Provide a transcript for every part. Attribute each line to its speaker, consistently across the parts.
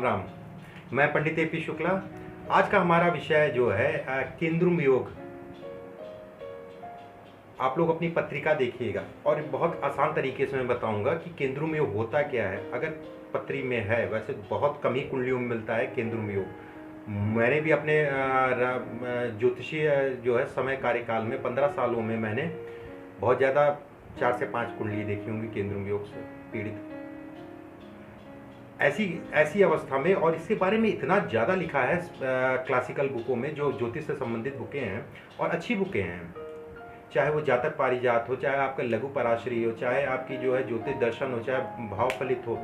Speaker 1: राम। मैं पंडित A P Shukla. आज का हमारा विषय जो है केंद्रुम योग। आप लोग अपनी पत्रिका देखिएगा और बहुत आसान तरीके से मैं बताऊंगा कि केंद्रुम योग होता क्या है। अगर पत्री में है, वैसे बहुत कम ही कुंडलियों में मिलता है केंद्रुम योग। मैंने भी अपने ज्योतिषीय जो है समय कार्यकाल में 15 सालों में मैंने बहुत ज़्यादा 4 से 5 कुंडली देखी होंगी केंद्रुम योग से पीड़ित। ऐसी ऐसी अवस्था में, और इसके बारे में इतना ज़्यादा लिखा है क्लासिकल बुकों में, जो ज्योतिष से संबंधित बुकें हैं और अच्छी बुकें हैं, चाहे वो जातक पारिजात हो, चाहे आपका लघु पराशरी हो, चाहे आपकी जो है ज्योतिष दर्शन हो, चाहे भाव फलित हो।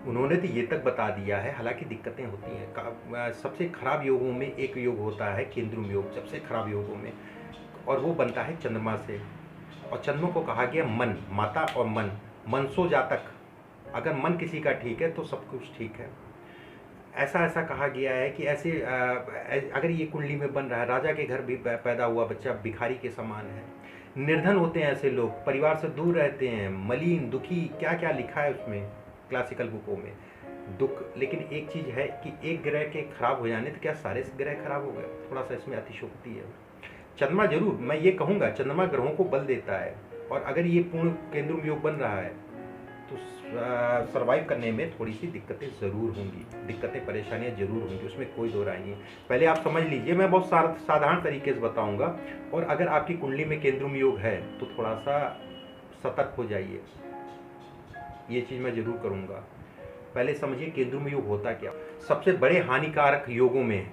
Speaker 1: उन्होंने तो ये तक बता दिया है। हालांकि दिक्कतें होती हैं। सबसे खराब योगों में एक योग होता है केंद्रुम योग, सबसे खराब योगों में, और वो बनता है चंद्रमा से। और चंद्रमा को कहा गया मन, माता और मन, मनसो जातक। अगर मन किसी का ठीक है तो सब कुछ ठीक है। ऐसा कहा गया है कि ऐसे अगर ये कुंडली में बन रहा है, राजा के घर भी पैदा हुआ बच्चा भिखारी के समान है। निर्धन होते हैं ऐसे लोग, परिवार से दूर रहते हैं, मलिन, दुखी, क्या क्या लिखा है उसमें क्लासिकल बुकों में, दुख। लेकिन एक चीज़ है कि एक ग्रह के खराब हो जाने तो क्या सारे ग्रह खराब हो गए? थोड़ा सा इसमें अतिशयोक्ति है। चंद्रमा जरूर, मैं ये कहूँगा, चंद्रमा ग्रहों को बल देता है। और अगर ये पूर्ण केंद्रुम योग बन रहा है तो सरवाइव करने में थोड़ी सी दिक्कतें ज़रूर होंगी, दिक्कतें परेशानियां ज़रूर होंगी, उसमें कोई दो राय नहीं है। पहले आप समझ लीजिए, मैं बहुत साधारण तरीके से बताऊंगा। और अगर आपकी कुंडली में केंद्रुम योग है तो थोड़ा सा सतर्क हो जाइए, ये चीज़ मैं ज़रूर करूँगा। पहले समझिए केंद्रुम योग होता क्या। सबसे बड़े हानिकारक योगों में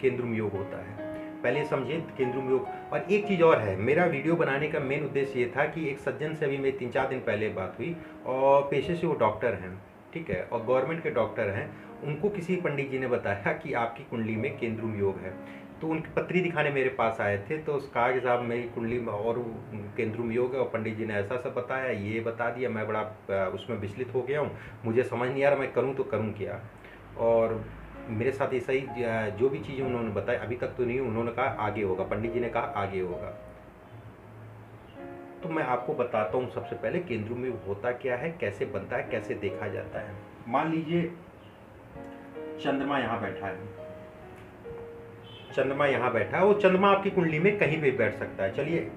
Speaker 1: केंद्रुम योग होता है। पहले समझिए केंद्रुम योग। और एक चीज़ और है, मेरा वीडियो बनाने का मेन उद्देश्य ये था कि एक सज्जन से अभी मेरी 3-4 दिन पहले बात हुई, और पेशे से वो डॉक्टर हैं, ठीक है, और गवर्नमेंट के डॉक्टर हैं। उनको किसी पंडित जी ने बताया कि आपकी कुंडली में केंद्रुम योग है। तो उनकी पत्री दिखाने मेरे पास आए थे, तो कहा कि साहब मेरी कुंडली में और केंद्रुम योग है, और पंडित जी ने ऐसा सब बताया, ये बता दिया। मैं बड़ा उसमें विचलित हो गया हूँ, मुझे समझ नहीं आ रहा मैं करूँ तो करूँ क्या। और मेरे साथ ऐसा ही जो भी चीज़ें उन्होंने बताई, अभी तक तो नहीं, उन्होंने कहा आगे होगा, पंडित जी ने कहा आगे होगा। तो मैं आपको बताता हूँ सबसे पहले केंद्रुम में होता क्या है, कैसे बनता है, कैसे देखा जाता है। मान लीजिए चंद्रमा यहाँ बैठा है, चंद्रमा यहाँ बैठा है। वो चंद्रमा आपकी कुंडली में कहीं भी बैठ सकता है। चलिए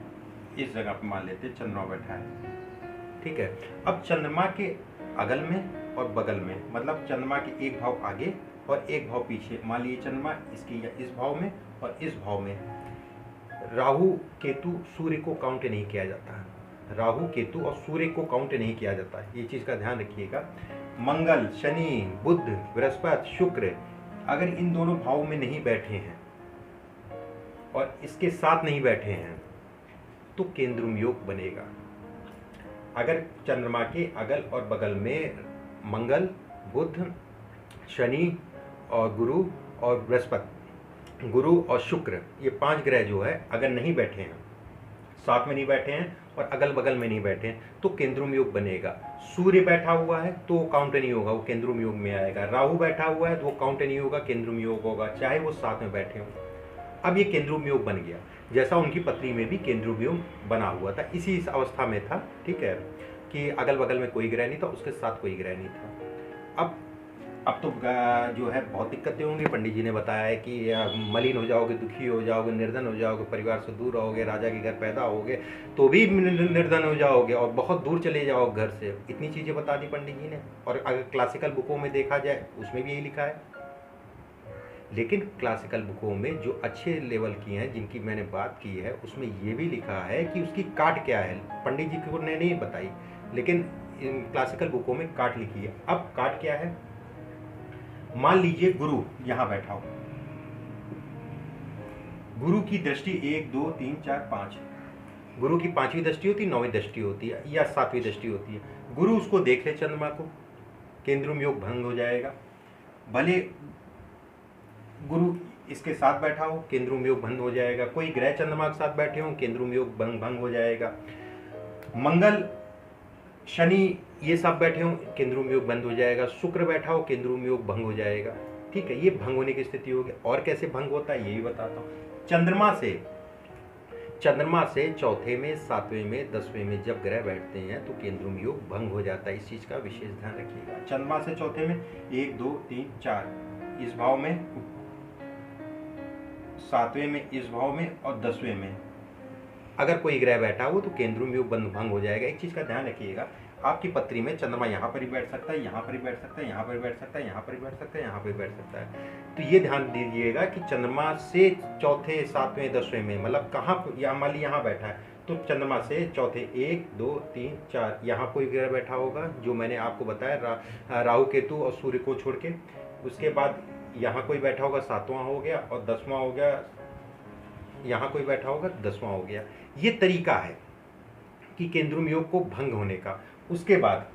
Speaker 1: इस जगह पे मान लेते हैं चंद्रमा बैठा है, ठीक है। अब चंद्रमा के अगल में और बगल में, मतलब चंद्रमा के एक भाव आगे और एक भाव पीछे, मान लीजिए चंद्रमा इसकी इस भाव में और इस भाव में। राहु केतु सूर्य को काउंट नहीं किया जाता है, राहु केतु और सूर्य को काउंट नहीं किया जाता है, ये चीज़ का ध्यान रखिएगा। मंगल, शनि, बुध, बृहस्पति, शुक्र अगर इन दोनों भावों में नहीं बैठे हैं और इसके साथ नहीं बैठे हैं तो केंद्रुम योग बनेगा। अगर चंद्रमा के अगल और बगल में मंगल, बुध, शनि और गुरु और बृहस्पति, गुरु और शुक्र, ये 5 ग्रह जो है अगर नहीं बैठे हैं, साथ में नहीं बैठे हैं और अगल बगल में नहीं बैठे हैं, तो केंद्रुम योग बनेगा। सूर्य बैठा हुआ है तो वो काउंट नहीं होगा, वो केंद्रुम योग में आएगा। राहु बैठा हुआ है तो वो काउंट नहीं होगा, केंद्रुम योग होगा, चाहे वो साथ में बैठे हों। अब ये केंद्रुम योग बन गया, जैसा उनकी पत्री में भी केंद्रुम योग बना हुआ था, इसी इस अवस्था में था, ठीक है, कि अगल बगल में कोई ग्रह नहीं था, उसके साथ कोई ग्रह नहीं था। अब तो जो है बहुत दिक्कतें होंगी। पंडित जी ने बताया है कि मलिन हो जाओगे, दुखी हो जाओगे, निर्धन हो जाओगे, परिवार से दूर रहोगे, राजा के घर पैदा होगे तो भी निर्धन हो जाओगे, और बहुत दूर चले जाओगे घर से। इतनी चीज़ें बता दी पंडित जी ने। और अगर क्लासिकल बुकों में देखा जाए उसमें भी यही लिखा है। लेकिन क्लासिकल बुकों में जो अच्छे लेवल की हैं, जिनकी मैंने बात की है, उसमें ये भी लिखा है कि उसकी काट क्या है। पंडित जी को ने नहीं बताई, लेकिन इन क्लासिकल बुकों में काट लिखी है। अब काट क्या है, मान लीजिए गुरु यहां बैठा हो, गुरु की दृष्टि 1 2 3 4 5, गुरु की 5वीं दृष्टि होती है, 9वीं दृष्टि होती है, या 7वीं दृष्टि होती है। गुरु उसको देख ले चंद्रमा को, केंद्रुम योग भंग हो जाएगा। भले गुरु इसके साथ बैठा हो, केंद्रुम योग भंग हो जाएगा। कोई ग्रह चंद्रमा के साथ बैठे हो, केंद्रुम योग भंग हो जाएगा। मंगल, शनि ये सब बैठे हो, केंद्रुम योग बंद हो जाएगा। शुक्र बैठा हो, केंद्रुम योग भंग हो जाएगा, ठीक है। ये भंग होने की स्थिति होगी। और कैसे भंग होता है ये भी बताता हूँ। चंद्रमा से चौथे में, सातवें में, 10वें में जब ग्रह बैठते हैं तो केंद्रुम योग भंग हो जाता है। इस चीज़ का विशेष ध्यान रखिएगा। चंद्रमा से चौथे में 1 2 3 4 इस भाव में, 7वें में इस भाव में और 10वें में अगर कोई ग्रह बैठा हो तो केंद्रुम योग भंग हो जाएगा। एक चीज़ का ध्यान रखिएगा, आपकी पत्री में चंद्रमा यहाँ पर ही बैठ सकता है, यहाँ पर ही बैठ सकता है, यहाँ पर ही बैठ सकता है, यहाँ पर ही बैठ सकता है, यहाँ पर ही बैठ सकता है। तो ये ध्यान दीजिएगा कि चंद्रमा से चौथे, 7वें, 10वें में मतलब कहाँ, या मान ली यहाँ बैठा है तो चंद्रमा से चौथे 1 2 3 4 यहाँ कोई ग्रह बैठा होगा जो मैंने आपको बताया, राहु केतु और सूर्य को छोड़ के। उसके बाद यहाँ कोई बैठा होगा, 7वां हो गया, और 10वां हो गया, यहाँ कोई बैठा होगा, 10वां हो गया। ये तरीका है कि केंद्रुम योग को भंग होने का। उसके बाद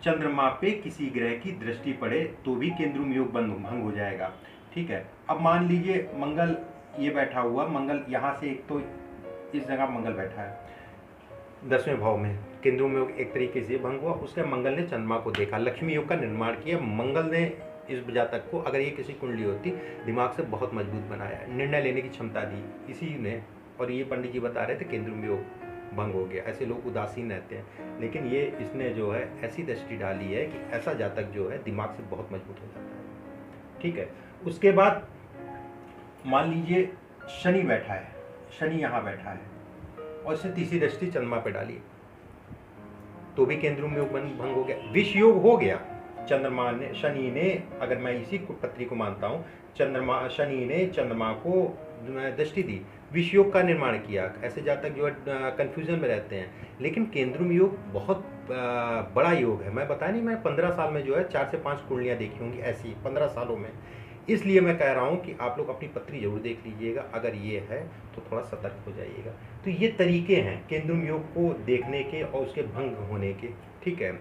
Speaker 1: चंद्रमा पे किसी ग्रह की दृष्टि पड़े तो भी केंद्रुम योग भंग हो जाएगा। ठीक है, अब मान लीजिए मंगल ये बैठा हुआ, मंगल यहाँ से एक तो इस जगह मंगल बैठा है 10वें भाव में, केंद्रुम योग एक तरीके से भंग हुआ। उसके मंगल ने चंद्रमा को देखा, लक्ष्मी योग का निर्माण किया। मंगल ने इस जातक को, अगर ये किसी कुंडली होती, दिमाग से बहुत मजबूत बनाया, निर्णय लेने की क्षमता दी इसी ने। और ये पंडित जी बता रहे थे केंद्रुम योग भंग हो गया। ऐसे लोग उदासीन रहते हैं, लेकिन ये इसने जो है ऐसी दृष्टि डाली है कि ऐसा जातक जो है दिमाग से बहुत मजबूत हो जाता है। ठीक है, उसके बाद मान लीजिए शनि बैठा है, शनि यहाँ बैठा है और इससे तीसरी दृष्टि चंद्रमा पे डाली तो भी केंद्रुम योग भंग हो गया। विष योग हो गया, चंद्रमा ने, शनि ने, अगर मैं इसी पत्री को मानता हूँ, शनि ने चंद्रमा को दृष्टि दी, विष योग का निर्माण किया। ऐसे जातक जो है कंफ्यूजन में रहते हैं, लेकिन केंद्रुम योग बहुत बड़ा योग है। मैं बता नहीं, मैं 15 साल में जो है 4 से 5 कुंडलियाँ देखी होंगी ऐसी 15 सालों में। इसलिए मैं कह रहा हूँ कि आप लोग अपनी पत्री जरूर देख लीजिएगा, अगर ये है तो थोड़ा सतर्क हो जाइएगा। तो ये तरीके हैं केंद्रुम योग को देखने के और उसके भंग होने के। ठीक है,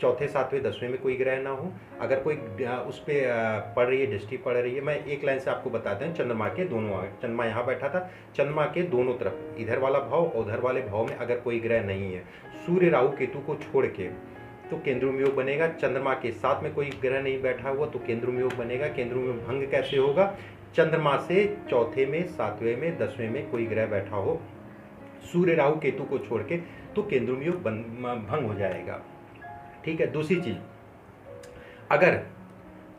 Speaker 1: चौथे, 7वें, 10वें में कोई ग्रह ना हो, अगर कोई उस पर पड़ रही है, दृष्टि पड़ रही है। मैं एक लाइन से आपको बताते हैं, चंद्रमा के दोनों, चंद्रमा यहाँ बैठा था, चंद्रमा के दोनों तरफ, इधर वाला भाव और उधर वाले भाव में अगर कोई ग्रह नहीं है, सूर्य राहु केतु को छोड़ के, तो केंद्रुम योग बनेगा। चंद्रमा के साथ में कोई ग्रह नहीं बैठा हुआ तो केंद्रुम योग बनेगा। केंद्रुम योग भंग कैसे होगा? चंद्रमा से चौथे में, 7वें में, 10वें में कोई ग्रह बैठा हो, सूर्य राहु केतु को छोड़ के, तो केंद्रुम योग भंग हो जाएगा। ठीक है, दूसरी चीज, अगर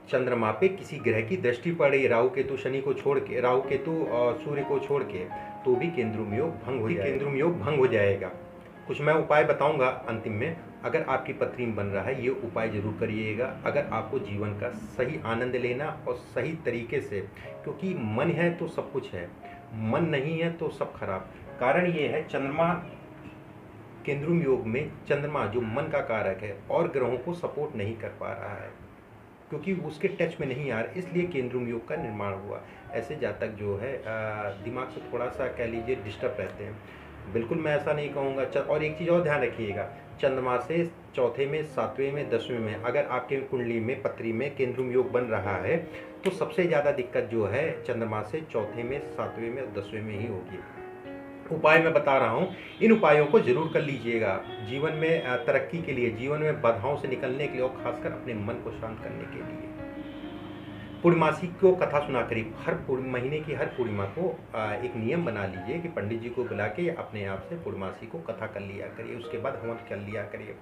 Speaker 1: चंद्रमा पे किसी ग्रह की दृष्टि पड़ रही, राहु केतु शनि को छोड़ के, राहु केतु और सूर्य को छोड़ के, तो भी केंद्रुम योग भंग हो जाएगा। केंद्रुम योग भंग हो जाएगा। कुछ मैं उपाय बताऊंगा अंतिम में, अगर आपकी पत्री में बन रहा है ये उपाय जरूर करिएगा, अगर आपको जीवन का सही आनंद लेना और सही तरीके से, क्योंकि मन है तो सब कुछ है, मन नहीं है तो सब खराब। कारण ये है, चंद्रमा केंद्रुम योग में, चंद्रमा जो मन का कारक है और ग्रहों को सपोर्ट नहीं कर पा रहा है, क्योंकि उसके टच में नहीं आ रहा, इसलिए केंद्रुम योग का निर्माण हुआ। ऐसे जातक जो है दिमाग से थोड़ा सा कह लीजिए डिस्टर्ब रहते हैं। बिल्कुल मैं ऐसा नहीं कहूँगा। और एक चीज़ और ध्यान रखिएगा, चंद्रमा से चौथे में, 7वें में, 10वें में अगर आपके कुंडली में, पत्री में केंद्रुम योग बन रहा है, तो सबसे ज़्यादा दिक्कत जो है चंद्रमा से चौथे में, 7वें में और 10वें में ही होगी। उपाय मैं बता रहा हूँ, इन उपायों को जरूर कर लीजिएगा जीवन में तरक्की के लिए, जीवन में बाधाओं से निकलने के लिए और खासकर अपने मन को शांत करने के लिए। पूर्णमासी को कथा सुना करिए, हर महीने की हर पूर्णिमा को एक नियम बना लीजिए कि पंडित जी को बुला के अपने आप से पूर्णमासी को कथा कर लिया करिए, उसके बाद हवन कर लिया करिए।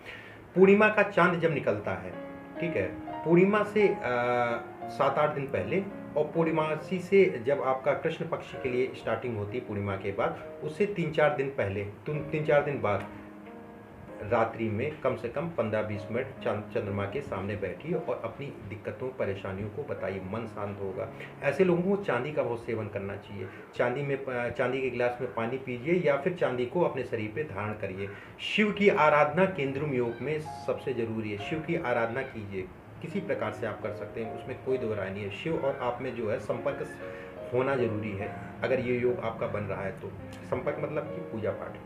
Speaker 1: पूर्णिमा का चांद जब निकलता है, ठीक है, पूर्णिमा से 7-8 दिन पहले, और पूर्णिमासी से जब आपका कृष्ण पक्ष के लिए स्टार्टिंग होती है पूर्णिमा के बाद, उससे 3-4 दिन पहले, 3-4 दिन बाद रात्रि में कम से कम 15-20 मिनट चंद्रमा के सामने बैठिए और अपनी दिक्कतों, परेशानियों को बताइए, मन शांत होगा। ऐसे लोगों को चांदी का बहुत सेवन करना चाहिए। चांदी के गिलास में पानी पीजिए या फिर चांदी को अपने शरीर पे धारण करिए। शिव की आराधना केंद्रुम योग में सबसे जरूरी है। शिव की आराधना कीजिए, किसी प्रकार से आप कर सकते हैं, उसमें कोई दो राय नहीं है। शिव और आप में जो है संपर्क होना जरूरी है। अगर ये योग आपका बन रहा है तो संपर्क मतलब कि पूजा पाठ।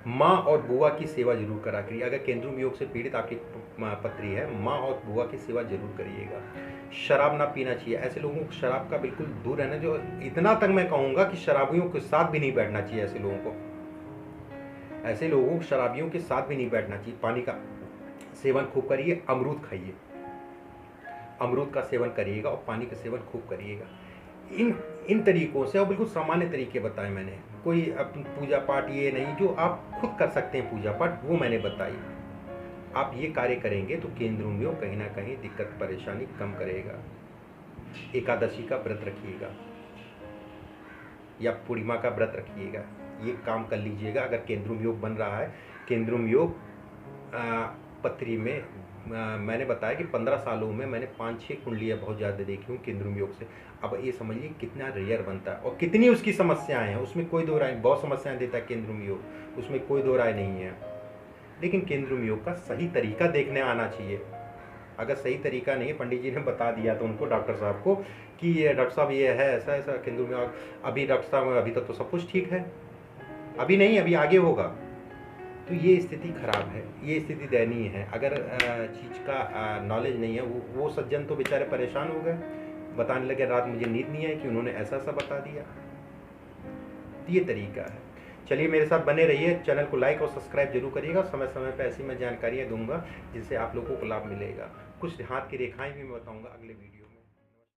Speaker 1: माँ और बुआ की सेवा जरूर करा करिए। अगर केंद्रुम योग से पीड़ित आपकी पत्री है, माँ और बुआ की सेवा जरूर करिएगा। शराब ना पीना चाहिए। ऐसे लोगों को शराब का बिल्कुल दूर रहना, जो इतना तक मैं कहूँगा कि शराबियों के साथ भी नहीं बैठना चाहिए। ऐसे लोगों को शराबियों के साथ भी नहीं बैठना चाहिए। पानी का सेवन खूब करिए, अमरूद खाइए, अमरूद का सेवन करिएगा और पानी का सेवन खूब करिएगा। इन इन तरीकों से, और बिल्कुल सामान्य तरीके बताए मैंने। कोई पूजा पाठ ये नहीं, जो आप खुद कर सकते हैं पूजा पाठ, वो मैंने बताई। आप ये कार्य करेंगे तो केंद्र योग कहीं ना कहीं दिक्कत परेशानी कम करेगा। एकादशी का व्रत रखिएगा या पूर्णिमा का व्रत रखिएगा, ये काम कर लीजिएगा। अगर केंद्रुम योग बन रहा है, केंद्रुम योग पत्री में मैंने बताया कि 15 सालों में मैंने 5-6 कुंडलियाँ बहुत ज़्यादा देखी हूँ केंद्रुम योग से। अब ये समझिए कितना रेयर बनता है और कितनी उसकी समस्याएं हैं, उसमें कोई दो राय, बहुत समस्याएं देता है केंद्रुम योग, उसमें कोई दो राय नहीं है। लेकिन केंद्रुम योग का सही तरीका देखने आना चाहिए। अगर सही तरीका नहीं है, पंडित जी ने बता दिया तो उनको, डॉक्टर साहब को, कि ये डॉक्टर साहब ये है ऐसा ऐसा केंद्रुम योग, अभी डॉक्टर साहब अभी तक तो सब कुछ ठीक है, अभी नहीं, अभी आगे होगा, तो ये स्थिति खराब है, ये स्थिति दयनीय है। अगर चीज़ का नॉलेज नहीं है, वो सज्जन तो बेचारे परेशान हो गए, बताने लगे रात मुझे नींद नहीं आई कि उन्होंने ऐसा ऐसा बता दिया। तो ये तरीका है। चलिए मेरे साथ बने रहिए, चैनल को लाइक और सब्सक्राइब जरूर करिएगा। समय समय पर ऐसी मैं जानकारियाँ दूंगा जिससे आप लोगों को लाभ मिलेगा। कुछ हाथ की रेखाएं भी मैं बताऊंगा अगले वीडियो।